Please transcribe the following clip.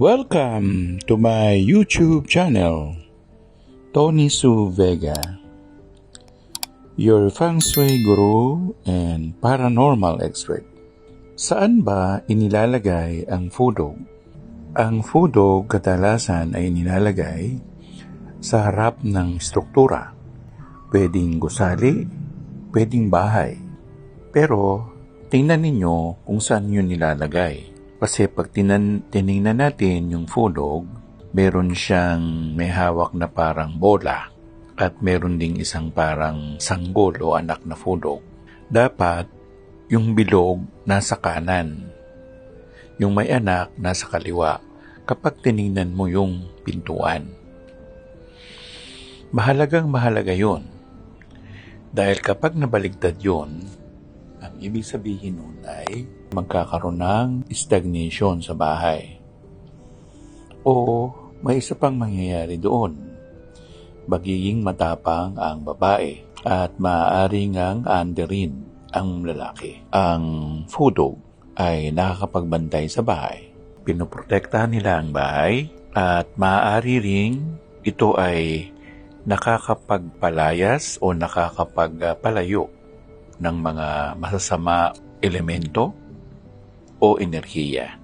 Welcome to my YouTube channel, Tony Su Vega, your feng shui guru and paranormal expert. Saan ba inilalagay ang fudog? Ang fudog kadalasan ay inilalagay sa harap ng struktura. Pwedeng gusali, pwedeng bahay. Pero tingnan ninyo kung saan yun nilalagay. Kasi pag tinignan natin yung fudog, meron siyang may hawak na parang bola at meron ding isang parang sanggol o anak na fudog. Dapat yung bilog nasa kanan, yung may anak nasa kaliwa kapag tinignan mo yung pintuan. Mahalaga yun. Dahil kapag nabaligtad yun, ang ibig sabihin nun ay magkakaroon ng stagnation sa bahay. O may isa pang mangyayari doon. Magiging matapang ang babae at maaaring ang anderin ang lalaki. Ang fudog ay nakakapagbantay sa bahay. Pinoprotektahan nila ang bahay at maaari ring ito ay nakakapagpalayas o nakakapagpalayo ng mga masasama elemento o enerhiya.